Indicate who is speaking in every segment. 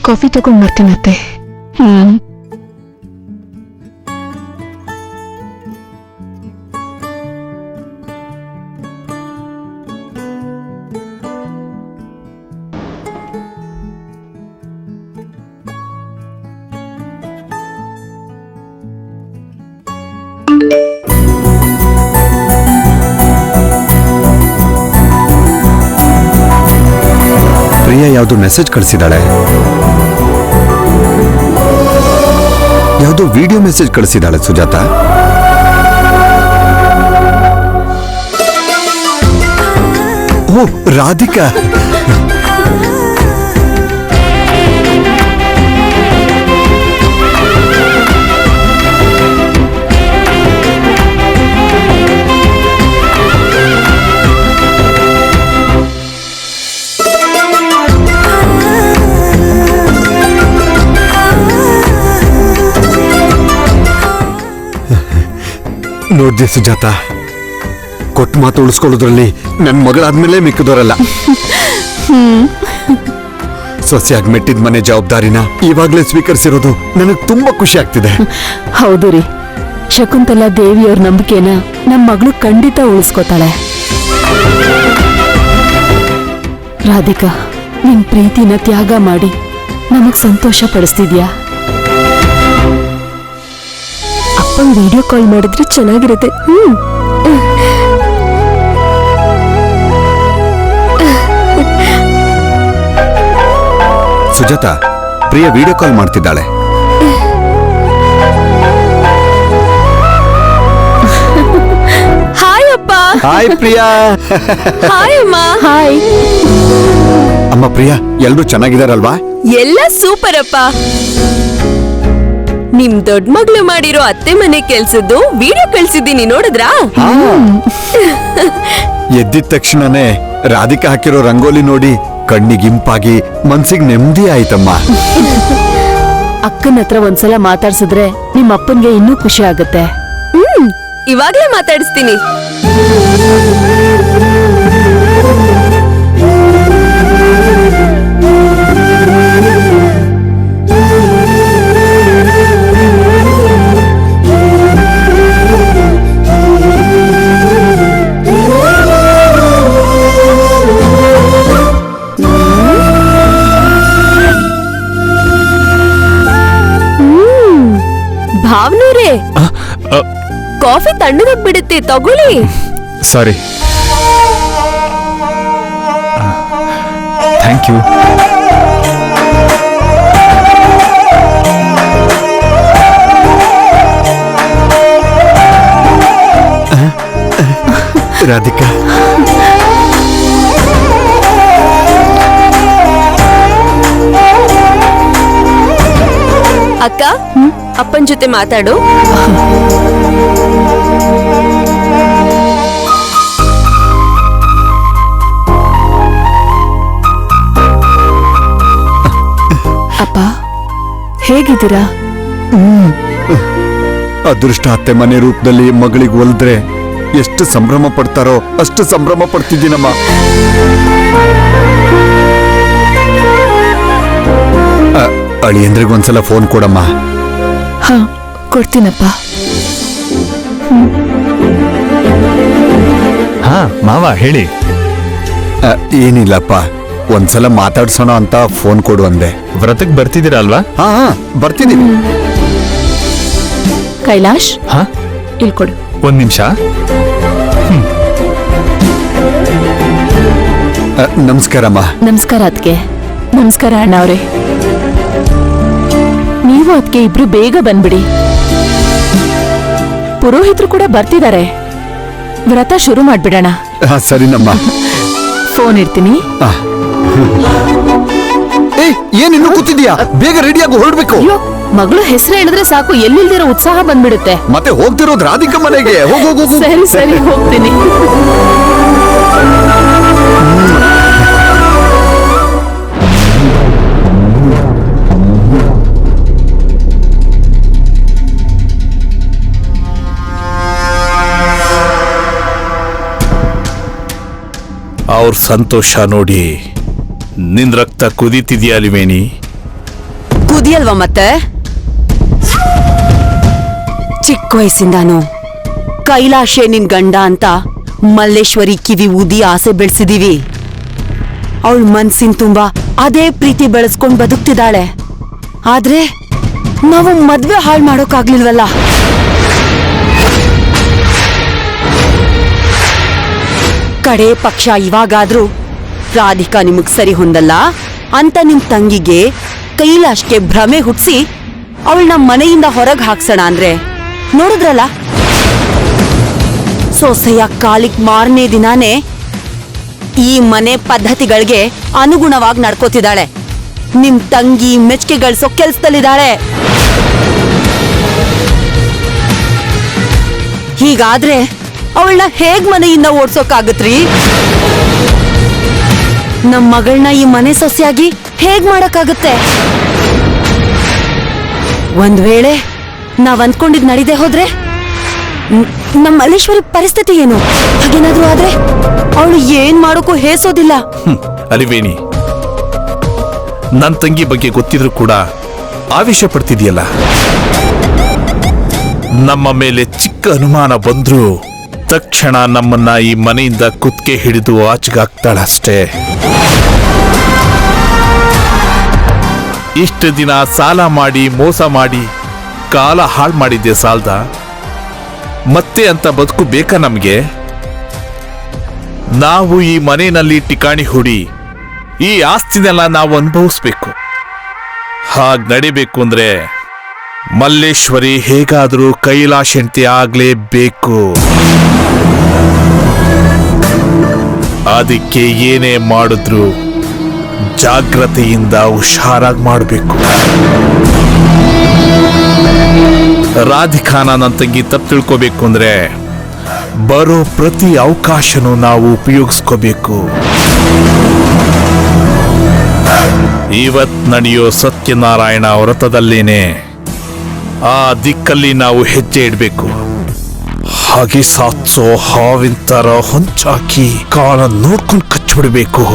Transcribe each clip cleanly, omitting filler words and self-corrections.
Speaker 1: Coffee ತಗೊಂಡ್ ಬರ್ತೀನತ್ತೆ.
Speaker 2: ಪ್ರಿಯಾ ಯಾವ್ದೋ message ಕಳಿಸಿದಾಳೆ, ಯಾವ್ದೋ ವಿಡಿಯೋ ಮೆಸೇಜ್ ಕಳಿಸಿದಾಳೆ ಸುಜಾತ. ಓ ರಾಧಿಕಾ, ನೋಡ್ದೆ ಸುಜಾತ, ಕೊಟ್ಟು ಮಾತು ಉಳಿಸ್ಕೊಳ್ಳೋದ್ರಲ್ಲಿ ನನ್ನ ಮಗಳಾದ್ಮೇಲೆ ಮಿಕ್ಕದವರಲ್ಲ. ಸೊಸೆಯಾಗಿ ಮೆಟ್ಟಿದ ಮನೆ ಜವಾಬ್ದಾರಿನ ಇವಾಗ್ಲೇ ಸ್ವೀಕರಿಸಿರೋದು ನನಗೆ ತುಂಬಾ ಖುಷಿ ಆಗ್ತಿದೆ.
Speaker 3: ಹೌದು ರೀ, ಶಕುಂತಲಾ ದೇವಿಯವ್ರ ನಂಬಿಕೆನ ನಮ್ಮ ಮಗಳು ಖಂಡಿತ ಉಳಿಸ್ಕೋತಾಳೆ. ರಾಧಿಕಾ, ನಿನ್ ಪ್ರೀತಿನ ತ್ಯಾಗ ಮಾಡಿ ನಮಗ್ ಸಂತೋಷ ಪಡಿಸ್ತಿದ್ಯಾ.
Speaker 1: ಅಪ್ಪಂಗ್ ವಿಡಿಯೋ ಕಾಲ್ ಮಾಡಿದ್ರೆ ಚೆನ್ನಾಗಿರುತ್ತೆ.
Speaker 2: ಸುಜಾತ, ಪ್ರಿಯಾ ವಿಡಿಯೋ ಕಾಲ್ ಮಾಡ್ತಿದ್ದಾಳೆ.
Speaker 3: ಹಾಯ್ ಅಪ್ಪ.
Speaker 2: ಹಾಯ್ ಪ್ರಿಯಾ.
Speaker 3: ಹಾಯ್ ಅಮ್ಮ. ಹಾಯ್
Speaker 2: ಅಮ್ಮ ಪ್ರಿಯಾ, ಎಲ್ರೂ ಚೆನ್ನಾಗಿದಾರಲ್ವಾ?
Speaker 3: ಎಲ್ಲ ಸೂಪರ್ ಅಪ್ಪ. ನಿಮ್ ದೊಡ್ಡ ಮಗಳು ಮಾಡಿರೋ ಅತ್ತೆ ಮನೆ ಕೆಲ್ಸದ್ದು ವಿಡಿಯೋ ಕಳ್ಸಿದ್ದೀನಿ, ನೋಡಿದ್ರಾ?
Speaker 2: ಎದ್ದಿದ ತಕ್ಷಣನೇ ರಾಧಿಕಾ ಹಾಕಿರೋ ರಂಗೋಲಿ ನೋಡಿ ಕಣ್ಣಿಗಿಂಪಾಗಿ ಮನ್ಸಿಗೆ ನೆಮ್ಮದಿ ಆಯ್ತಮ್ಮ.
Speaker 3: ಅಕ್ಕನ ಹತ್ರ ಒಂದ್ಸಲ ಮಾತಾಡ್ಸಿದ್ರೆ ನಿಮ್ ಅಪ್ಪನ್ಗೆ ಇನ್ನೂ ಖುಷಿ ಆಗುತ್ತೆ. ಇವಾಗ್ಲೇ ಮಾತಾಡಿಸ್ತೀನಿ. ಭಾವನೂರೇ, ಕಾಫಿ ತಣ್ಣಗಾಗ್ ಬಿಡುತ್ತೆ, ತಗೊಳ್ಳಿ.
Speaker 4: ಸಾರಿ. Thank you.
Speaker 2: ರಾಧಿಕಾ,
Speaker 3: ಅಕ್ಕ, ಅಪ್ಪನ್ ಜೊತೆ ಮಾತಾಡು.
Speaker 1: ಅಪ್ಪ, ಹೇಗಿದ್ದೀರಾ?
Speaker 2: ಅದೃಷ್ಟ ಅತ್ತೆ ಮನೆ ರೂಪದಲ್ಲಿ ಮಗಳಿಗೆ ಒಲ್ದ್ರೆ ಎಷ್ಟು ಸಂಭ್ರಮ ಪಡ್ತಾರೋ ಅಷ್ಟು ಸಂಭ್ರಮ ಪಡ್ತಿದ್ದೀನಮ್ಮ. ಅಳಿಯಂದ್ರಿಗೊಂದ್ಸಲ ಫೋನ್ ಕೊಡಮ್ಮ.
Speaker 1: ಹಾ, ಕೊಡ್ತೀನಪ್ಪ.
Speaker 4: ಹಾ ಮಾವ, ಹೇಳಿ.
Speaker 2: ಏನಿಲ್ಲಪ್ಪ, ಒಂದ್ಸಲ ಮಾತಾಡ್ಸೋಣ ಅಂತ ಫೋನ್ ಕೊಡು ಅಂದೆ.
Speaker 4: ವ್ರತಕ್ಕೆ ಬರ್ತಿದ್ದೀರಾ ಅಲ್ವಾ?
Speaker 2: ಹಾ ಬರ್ತಿದ್ದೀನಿ.
Speaker 3: ಕೈಲಾಶ್,
Speaker 4: ಹಾ,
Speaker 3: ಇಲ್ಲಿ ಕೊಡು.
Speaker 4: ಒಂದ್ ನಿಮಿಷ.
Speaker 2: ನಮಸ್ಕಾರಮ್ಮ.
Speaker 3: ನಮಸ್ಕಾರ ಅದ್ಕೆ. ನಮಸ್ಕಾರ ಅಣ್ಣವ್ರೆ. ನೀವು ಅದಕ್ಕೆ ಇಬ್ರು ಬೇಗ ಬಂದ್ಬಿಡಿ. ಪುರೋಹಿತರು ಕೂಡ ಬರ್ತಿದ್ದಾರೆ. ವ್ರತ ಶುರು ಮಾಡ್ಬಿಡೋಣ.
Speaker 2: ಸರಿನಮ್ಮ.
Speaker 3: ಫೋನ್ ಇಡ್ತೀನಿ.
Speaker 2: ಏನಿನ್ನು ಕೂತಿದ್ಯಾ? ಬೇಗ ರೆಡಿಯಾಗಿ ಹೊರಡ್ಬೇಕು.
Speaker 3: ಅಯ್ಯೋ, ಮಗಳು ಹೆಸರು ಹೇಳಿದ್ರೆ ಸಾಕು, ಎಲ್ಲಿಲ್ದಿರೋ ಉತ್ಸಾಹ ಬಂದ್ಬಿಡುತ್ತೆ.
Speaker 2: ಮತ್ತೆ ಹೋಗ್ತಿರೋದು ರಾಧಿಕಾ ಮನೆಗೆ. ಹೋಗು.
Speaker 3: ಸರಿ ಸರಿ, ಹೋಗ್ತೀನಿ.
Speaker 5: ಅವ್ರ ಸಂತೋಷ ನೋಡಿ ನಿನ್ ರಕ್ತ ಕುದೀತಿದ್ಯಾ ಅಲಿವೇಣಿ?
Speaker 3: ಬೂದಿ ಅಲ್ವಾ ಮತ್ತೆ? ಚಿಕ್ಕ ವಯಸ್ಸಿಂದಾನು ಕೈಲಾಶೆ ನಿನ್ ಗಂಡ ಅಂತ ಮಲ್ಲೇಶ್ವರಿ ಕಿವಿ ಊದಿ ಆಸೆ ಬೆಳೆಸಿದೀವಿ. ಅವಳ ಮನ್ಸಿನ ತುಂಬಾ ಅದೇ ಪ್ರೀತಿ ಬೆಳೆಸ್ಕೊಂಡ್ ಬದುಕ್ತಿದ್ದಾಳೆ. ಆದ್ರೆ ನಾವು ಮದ್ವೆ ಹಾಳು ಮಾಡೋಕಾಗ್ಲಿಲ್ವಲ್ಲ. ಕಡೆ ಪಕ್ಷ ಇವಾಗಾದ್ರೂ ರಾಧಿಕಾ ನಿಮಗ್ ಸರಿ ಹೊಂದಲ್ಲ ಅಂತ ನಿಮ್ ತಂಗಿಗೆ ಕೈಲಾಶ್ಗೆ ಭ್ರಮೆ ಹುಟ್ಸಿ ಅವಳನ್ನ ಮನೆಯಿಂದ ಹೊರಗೆ ಹಾಕ್ಸೋಣ ಅಂದ್ರೆ ನೋಡಿದ್ರಲ್ಲ, ಸೊಸೆಯ ಕಾಲಿಗ್ ಮಾರನೇ ದಿನಾನೇ ಈ ಮನೆ ಪದ್ಧತಿಗಳಿಗೆ ಅನುಗುಣವಾಗಿ ನಡ್ಕೋತಿದ್ದಾಳೆ. ನಿಮ್ ತಂಗಿ ಮೆಚ್ಚುಗೆ ಗಳಿಸೋ ಕೆಲ್ಸದಲ್ಲಿದ್ದಾಳೆ. ಹೀಗಾದ್ರೆ ಅವಳನ್ನ ಹೇಗ್ ಮನೆಯಿಂದ ಓಡ್ಸೋಕಾಗತ್ರಿ? ನಮ್ ಮಗಳನ್ನ ಈ ಮನೆ ಸೊಸೆಯಾಗಿ ಹೇಗ್ ಮಾಡಕ್ಕಾಗತ್ತೆ? ಒಂದ್ ವೇಳೆ ನಾವ್ ಅಂದ್ಕೊಂಡಿದ್ ನಡೀದೆ ಹೋದ್ರೆ ನಮ್ಮ ಮಲ್ಲೇಶ್ವರಿ ಪರಿಸ್ಥಿತಿ ಏನು? ಹಾಗೇನಾದ್ರೂ ಆದ್ರೆ ಅವಳು ಏನ್ ಮಾಡೋಕ್ಕೂ ಹೇಸೋದಿಲ್ಲ.
Speaker 5: ಅಲಿವೇಣಿ, ನನ್ ತಂಗಿ ಬಗ್ಗೆ ಗೊತ್ತಿದ್ರು ಕೂಡ ಆವೇಶ ಪಡ್ತಿದ್ಯಲ್ಲ. ನಮ್ಮ ಮೇಲೆ ಚಿಕ್ಕ ಅನುಮಾನ ಬಂದ್ರೂ ತಕ್ಷಣ ನಮ್ಮನ್ನ ಈ ಮನೆಯಿಂದ ಕುತ್ತಿಗೆ ಹಿಡಿದು ಆಚೆಗಾಕ್ತಾಳಷ್ಟೇ. ಇಷ್ಟು ದಿನ ಸಾಲ ಮಾಡಿ ಮೋಸ ಮಾಡಿ ಕಾಲ ಹಾಳು ಮಾಡಿದ್ದೆ ಸಾಲ್ದ? ಮತ್ತೆ ಅಂತ ಬದುಕು ಬೇಕಾ ನಮ್ಗೆ? ನಾವು ಈ ಮನೆಯಲ್ಲಿ ಟಿಕಾಣಿ ಹೂಡಿ ಈ ಆಸ್ತಿನೆಲ್ಲ ನಾವು ಅನುಭವಿಸ್ಬೇಕು. ಹಾಗ್ ನಡಿಬೇಕು ಅಂದ್ರೆ ಮಲ್ಲೇಶ್ವರಿ ಹೇಗಾದ್ರೂ ಕೈಲಾಶಂತಿ ಆಗ್ಲೇಬೇಕು. ಅದಕ್ಕೆ ಏನೇ ಮಾಡಿದ್ರು ಜಾಗ್ರತೆಯಿಂದ ಹುಷಾರಾಗಿ ಮಾಡಬೇಕು. ರಾಧಿಕಾನ ನನ್ನ ತಂಗಿ ತಪ್ಪು ತಿಳ್ಕೋಬೇಕು ಅಂದ್ರೆ ಬರೋ ಪ್ರತಿ ಅವಕಾಶನೂ ನಾವು ಉಪಯೋಗಿಸ್ಕೋಬೇಕು. ಇವತ್ ನಡೆಯೋ ಸತ್ಯನಾರಾಯಣ ವ್ರತದಲ್ಲೇನೆ ಆ ದಿಕ್ಕಲ್ಲಿ ನಾವು ಹೆಜ್ಜೆ ಇಡಬೇಕು. ಹಾಗೆ ಸಾತ್ಸೋ ಹಾವಿನ ತರ ಹೊಂಚಾಕಿ ಕಾಲ ನೋಡ್ಕೊಂಡು ಕಚ್ಚಿಬಿಡ್ಬೇಕು.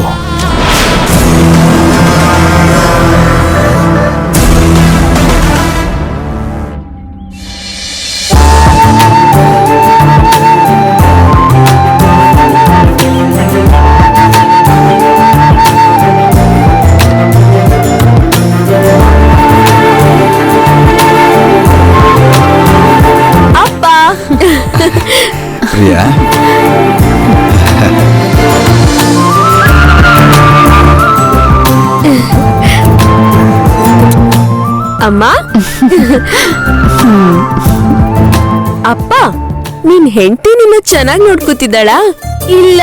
Speaker 2: ಪ್ರಿಯಾ,
Speaker 1: ಅಮ್ಮ. ಅಪ್ಪ, ನಿನ್ ಹೆಂಡತಿ ನಿನ್ನ ಚೆನ್ನಾಗಿ ನೋಡ್ಕೊತಿದ್ದಾಳ? ಇಲ್ಲ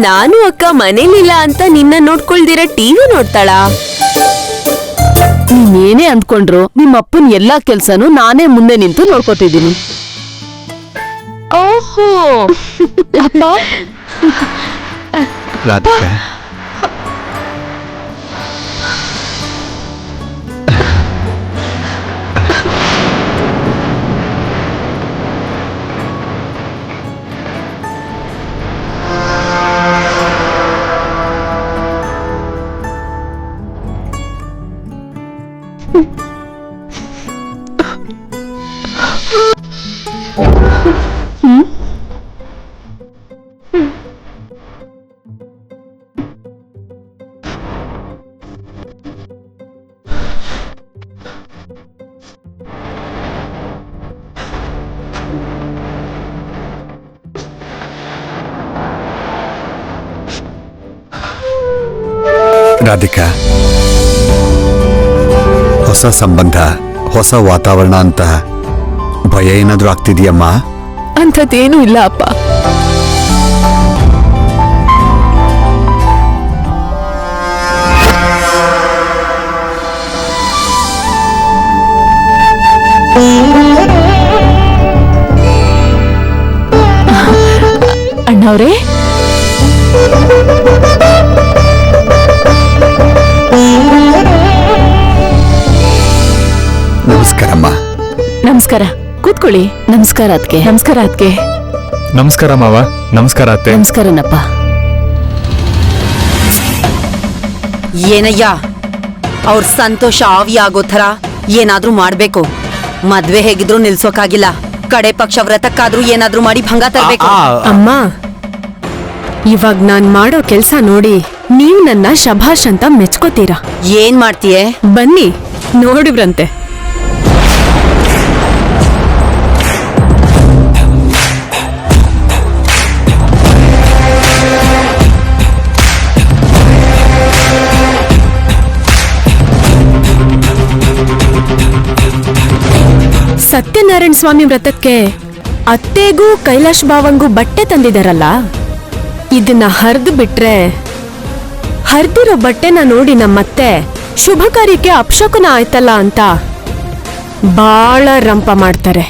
Speaker 1: ನಾನು ಅಕ್ಕ ಮನೇಲಿಲ್ಲ ಅಂತ ನಿನ್ನ ನೋಡ್ಕೊಳ್ದಿರ ಟಿವಿ ನೋಡ್ತಾಳಾ?
Speaker 3: ನೀನೇನೇ ಅಂದ್ಕೊಂಡ್ರು ನಿಮ್ಮ ಅಪ್ಪನ ಎಲ್ಲಾ ಕೆಲ್ಸನೂ ನಾನೇ ಮುಂದೆ ನಿಂತು ನೋಡ್ಕೊತಿದ್ದೀನಿ. ಓಹೋ ಅಪ್ಪ,
Speaker 2: ರಾಧಿಕಾ, ರಾಧಿಕಾ, ಹೊಸ ಸಂಬಂಧ, ಹೊಸ ವಾತಾವರಣ ಅಂತ ಭಯ ಏನಾದ್ರೂ ಆಗ್ತಿದ್ಯಮ್ಮ?
Speaker 1: ಅಂಥದ್ದೇನೂ ಇಲ್ಲ ಅಪ್ಪ.
Speaker 3: ಅಣ್ಣವ್ರೇ,
Speaker 2: ನಮಸ್ಕಾರಮ್ಮ.
Speaker 3: ನಮಸ್ಕಾರ, ಕೂತ್ಕೊಳ್ಳಿ. ನಮಸ್ಕಾರ ಅದ್ಕೆ. ನಮಸ್ಕಾರ ಅದ್ಕೆ.
Speaker 4: ನಮಸ್ಕಾರ ಮಾವ. ನಮಸ್ಕಾರ ಅತ್ತೆ.
Speaker 3: ನಮಸ್ಕಾರನಪ್ಪ. ಏನಯ್ಯ, ಅವ್ರ ಸಂತೋಷ ಆವಿಯಾಗೋ ಥರ ಏನಾದ್ರೂ ಮಾಡ್ಬೇಕು. ಮದ್ವೆ ಹೇಗಿದ್ರು ನಿಲ್ಸೋಕಾಗಿಲ್ಲ. ಕಡೆ ಪಕ್ಷ ವ್ರತಕ್ಕಾದ್ರೂ ಏನಾದ್ರೂ ಮಾಡಿ ಭಂಗ ತರ್ಬೇಕು.
Speaker 1: ಅಮ್ಮ, ಇವಾಗ ನಾನ್ ಮಾಡೋ ಕೆಲ್ಸ ನೋಡಿ ನೀವ್ ನನ್ನ ಶಭಾಷ್ ಅಂತ ಮೆಚ್ಕೋತೀರಾ.
Speaker 3: ಏನ್ ಮಾಡ್ತೀಯೆ?
Speaker 1: ಬನ್ನಿ ನೋಡಿವ್ರಂತೆ. ಸತ್ಯನಾರಾಯಣ ಸ್ವಾಮಿ ವ್ರತಕ್ಕೆ ಅತ್ತೆಗೂ ಕೈಲಾಶ್ ಬಾವಂಗೂ ಬಟ್ಟೆ ತಂದಿದಾರಲ್ಲ, ಇದನ್ನ ಹರಿದು ಬಿಟ್ರೆ ಹರಿದಿರೋ ಬಟ್ಟೆನ ನೋಡಿ ನಮ್ಮತ್ತೆ ಶುಭ ಕಾರ್ಯಕ್ಕೆ ಅಪಶಕುನ ಆಯ್ತಲ್ಲ ಅಂತ ಬಾಳ ರಂಪ ಮಾಡ್ತಾರೆ.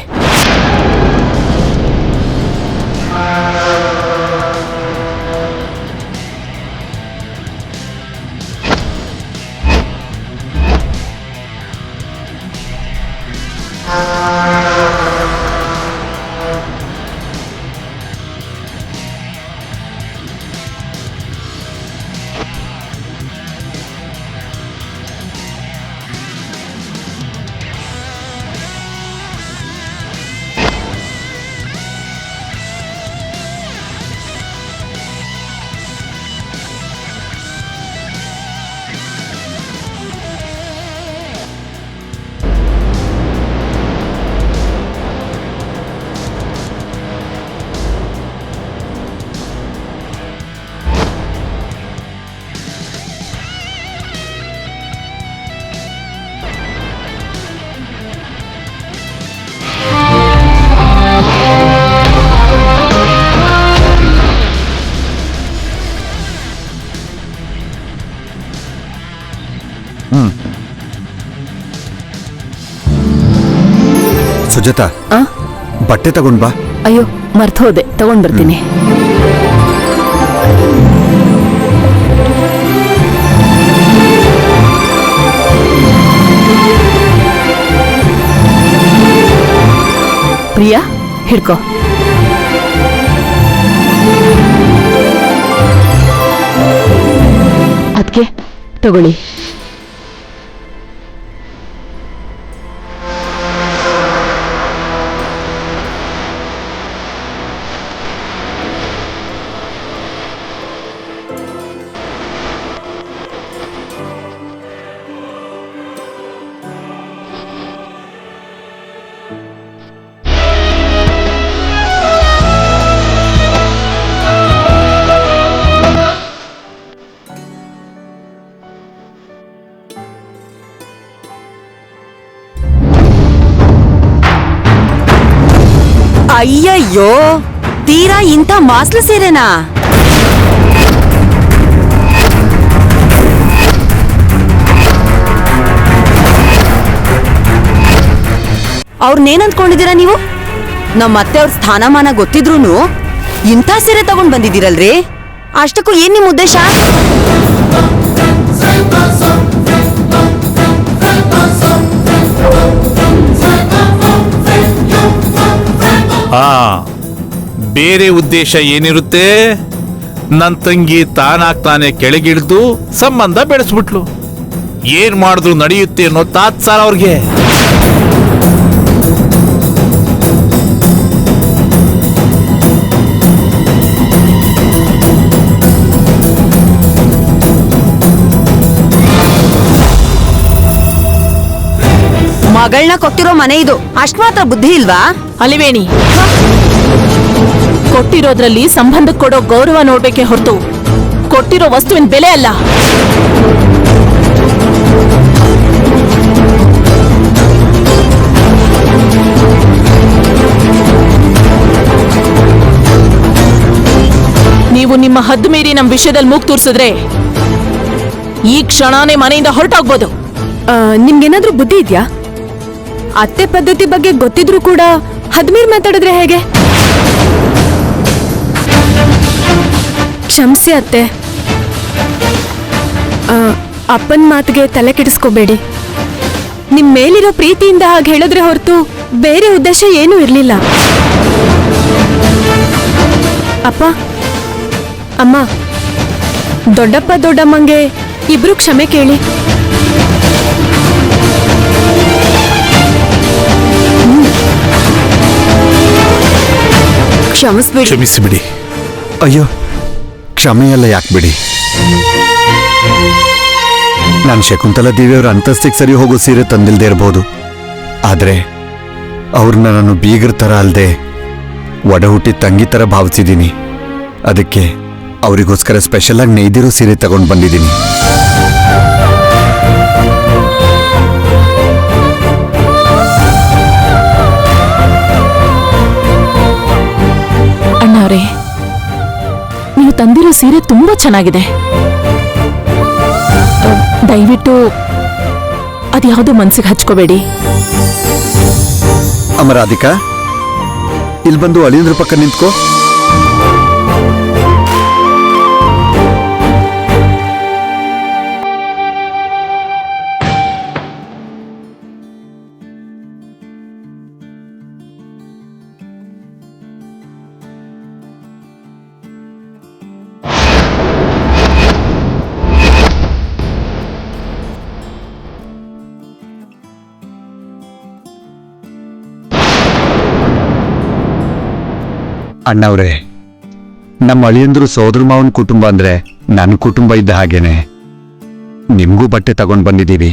Speaker 2: ಸುಜಾತಾ,
Speaker 3: ಆ?
Speaker 2: ಬಟ್ಟೆ ತಗೊಂಡ್ ಬಾ.
Speaker 3: ಅಯ್ಯೋ ಮರ್ತೋದೆ, ತಗೊಂಡ್ ಬರ್ತೀನಿ. ಪ್ರಿಯಾ, ಹಿಡ್ಕೋ. ಅದ್ಕೆ ತಗೊಳ್ಳಿ. ಅಯ್ಯಯ್ಯೋ, ತೀರಾ ಇಂಥ ಮಾಸ್ಲು ಸೀರೆನಾ? ಅವ್ರನ್ನೇನ್ ಅಂದ್ಕೊಂಡಿದ್ದೀರಾ ನೀವು? ನಮ್ಮ ಅತ್ತೆ ಅವ್ರ ಸ್ಥಾನಮಾನ ಗೊತ್ತಿದ್ರೂನು ಇಂಥ ಸೀರೆ ತಗೊಂಡ್ ಬಂದಿದ್ದೀರಲ್ರಿ. ಅಷ್ಟಕ್ಕೂ ಏನ್ ನಿಮ್ ಉದ್ದೇಶ?
Speaker 5: ಬೇರೆ ಉದ್ದೇಶ ಏನಿರುತ್ತೆ? ನನ್ ತಂಗಿ ತಾನಾಗ್ತಾನೆ ಕೆಳಗಿಳಿದು ಸಂಬಂಧ ಬೆಳೆಸ್ಬಿಟ್ಲು. ಏನ್ ಮಾಡಿದ್ರು ನಡೆಯುತ್ತೆ ಅನ್ನೋ ತಾತ್ಸಾರ ಅವ್ರಿಗೆ.
Speaker 3: ಮಗಳನ್ನ ಕೊಟ್ಟಿರೋ ಮನೆ ಇದು, ಅಷ್ಟ್ ಮಾತ್ರ ಬುದ್ಧಿ ಇಲ್ವಾ?
Speaker 6: ಅಲಿವೇಣಿ, ಕೊಟ್ಟಿರೋದ್ರಲ್ಲಿ ಸಂಬಂಧಕ್ಕೆ ಕೊಡೋ ಗೌರವ ನೋಡ್ಬೇಕೆ ಹೊರತು ಕೊಟ್ಟಿರೋ ವಸ್ತುವಿನ ಬೆಲೆ ಅಲ್ಲ. ನೀವು ನಿಮ್ಮ ಹದ್ದು ಮೀರಿ ನಮ್ಮ ವಿಷಯದಲ್ಲಿ ಮೂಗ್ ತೂರ್ಸಿದ್ರೆ ಈ ಕ್ಷಣನೇ ಮನೆಯಿಂದ ಹೊರಟೋಗ್ಬೋದು.
Speaker 1: ನಿಮ್ಗೇನಾದ್ರೂ ಬುದ್ಧಿ ಇದ್ಯಾ? ಅತ್ತೆ ಪದ್ಧತಿ ಬಗ್ಗೆ ಗೊತ್ತಿದ್ರು ಕೂಡ ಹದ್ಮೀರ್ ಮಾತಾಡಿದ್ರೆ ಹೇಗೆ? ಕ್ಷಮಿಸಿ ಅತ್ತೆ, ಅಪ್ಪನ್ ಮಾತಿಗೆ ತಲೆ ಕೆಡಿಸ್ಕೋಬೇಡಿ. ನಿಮ್ ಮೇಲಿರೋ ಪ್ರೀತಿಯಿಂದ ಹಾಗೆ ಹೇಳಿದ್ರೆ ಹೊರತು ಬೇರೆ ಉದ್ದೇಶ ಏನೂ ಇರ್ಲಿಲ್ಲ. ಅಪ್ಪ ಅಮ್ಮ, ದೊಡ್ಡಪ್ಪ ದೊಡ್ಡಮ್ಮಂಗೆ ಇಬ್ರು ಕ್ಷಮೆ ಕೇಳಿ.
Speaker 3: ಕ್ಷಮಿಸ್ಬಿಡಿ.
Speaker 5: ಕ್ಷಮಿಸಿಬಿಡಿ.
Speaker 2: ಅಯ್ಯೋ, ಕ್ಷಮೆಯೆಲ್ಲ ಯಾಕೆ ಬಿಡಿ. ನಾನು ಶಕುಂತಲಾ ದೇವಿಯವರ ಅಂತಸ್ತಿಗೆ ಸರಿ ಹೋಗೋ ಸೀರೆ ತಂದಿಲ್ದೇ ಇರಬಹುದು, ಆದ್ರೆ ಅವ್ರನ್ನ ನಾನು ಬೀಗರ ಥರ ಅಲ್ಲದೆ ಒಡ ಹುಟ್ಟಿದ ತಂಗಿ ಥರ ಭಾವಿಸಿದ್ದೀನಿ. ಅದಕ್ಕೆ ಅವರಿಗೋಸ್ಕರ ಸ್ಪೆಷಲಾಗಿ ನೇಯ್ದಿರೋ ಸೀರೆ ತಗೊಂಡು ಬಂದಿದ್ದೀನಿ.
Speaker 6: ಅಣ್ಣವ್ರೆ, ನೀವು ತಂದಿರೋ ಸೀರೆ ತುಂಬಾ ಚೆನ್ನಾಗಿದೆ. ದಯವಿಟ್ಟು ಅದ್ಯಾವುದೋ ಮನ್ಸಿಗೆ ಹಚ್ಕೋಬೇಡಿ.
Speaker 2: ಅಮ್ಮ ರಾಧಿಕಾ, ಇಲ್ಲಿ ಬಂದು ಅಳಿಯಂದ್ರ ಪಕ್ಕ ನಿಂತ್ಕೋ. ಅಣ್ಣವ್ರೆ, ನಮ್ಮ ಅಳಿಯಂದ್ರು ಸೋದರ ಮಾವನ ಕುಟುಂಬ ಅಂದ್ರೆ ನನ್ನ ಕುಟುಂಬ ಇದ್ದ ಹಾಗೇನೆ. ನಿಮ್ಗೂ ಬಟ್ಟೆ ತಗೊಂಡ್ ಬಂದಿದ್ದೀವಿ.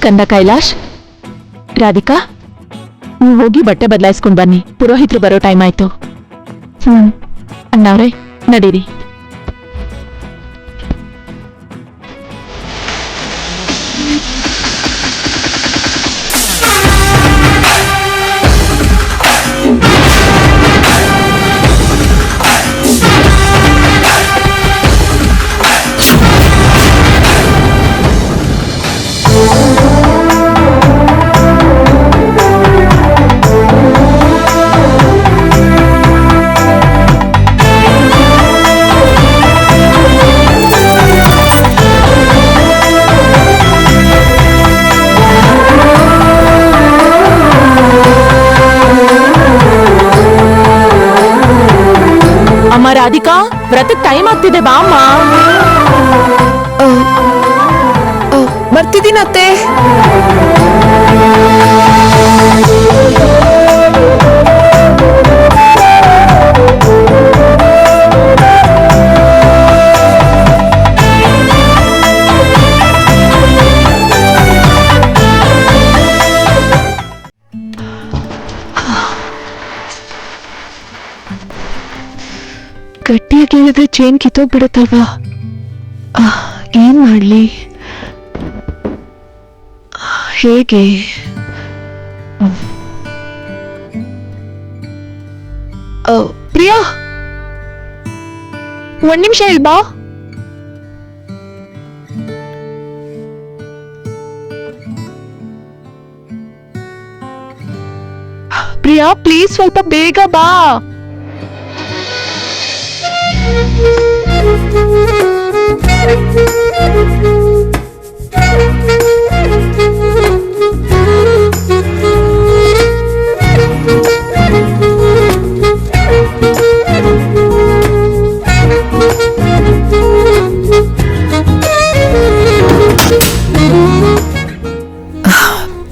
Speaker 6: ಕಂದ ಕೈಲಾಶ್, ರಾಧಿಕಾ, ನೀವು ಹೋಗಿ ಬಟ್ಟೆ ಬದಲಾಯಿಸ್ಕೊಂಡು ಬನ್ನಿ. ಪುರೋಹಿತರು ಬರೋ ಟೈಮ್ ಆಯ್ತು. ಅಣ್ಣವ್ರೆ, ನಡೀರಿ. ಅಮ್ಮ ರಾಧಿಕಾ, ವ್ರತಕ್ಕೆ ಟೈಮ್ ಆಗ್ತಿದೆ, ಬಾ ಅಮ್ಮ.
Speaker 1: ಬರ್ತಿದ್ದೀನತ್ತೆ. ಗಟ್ಟಿಯಾಗಿ ಹೇಳಿದ್ರೆ ಚೇನ್ ಕಿತ್ತೋಗ್ಬಿಡುತ್ತಲ್ವಾ? ಏನ್ ಮಾಡ್ಲಿ? ಹೇಗೆ? ಪ್ರಿಯಾ, ಒಂದ್ ನಿಮಿಷ ಇಲ್ಬಾ. ಪ್ರಿಯಾ, ಪ್ಲೀಸ್ ಸ್ವಲ್ಪ ಬೇಗ ಬಾ.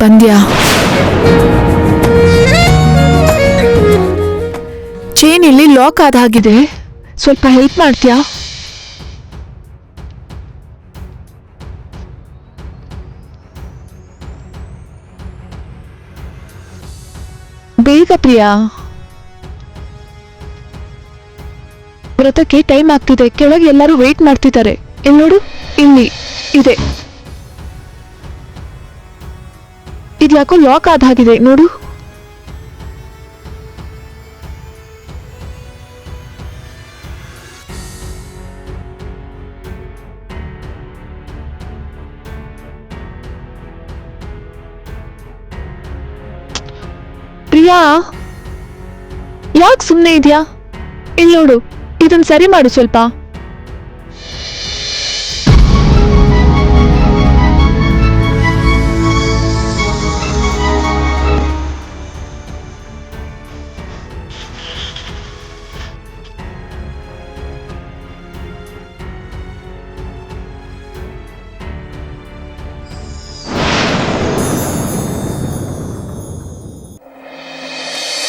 Speaker 1: ಬಂದ್ಯಾ? ಚೇನ್ ಇಲ್ಲಿ ಲಾಕ್ ಆದ ಹಾಗಿದೆ, ಸ್ವಲ್ಪ ಹೆಲ್ಪ್ ಮಾಡ್ತೀಯಾ? ಬೇಗ ಪ್ರಿಯಾ, ವ್ರತಕ್ಕೆ ಟೈಮ್ ಆಗ್ತಿದೆ. ಕೆಳಗೆ ಎಲ್ಲರೂ ವೇಟ್ ಮಾಡ್ತಿದ್ದಾರೆ. ಇಲ್ಲಿ ನೋಡು, ಇಲ್ಲಿ ಇದೆ. ಇದ್ಯಾಕೋ ಲಾಕ್ ಆದ ಹಾಗಿದೆ ನೋಡು.
Speaker 7: ಯಾಕೆ ಸುಮ್ಮನೆ ಇದ್ಯಾ? ಇಲ್ಲಿ ನೋಡು, ಇದನ್ ಸರಿ ಮಾಡು ಸ್ವಲ್ಪ.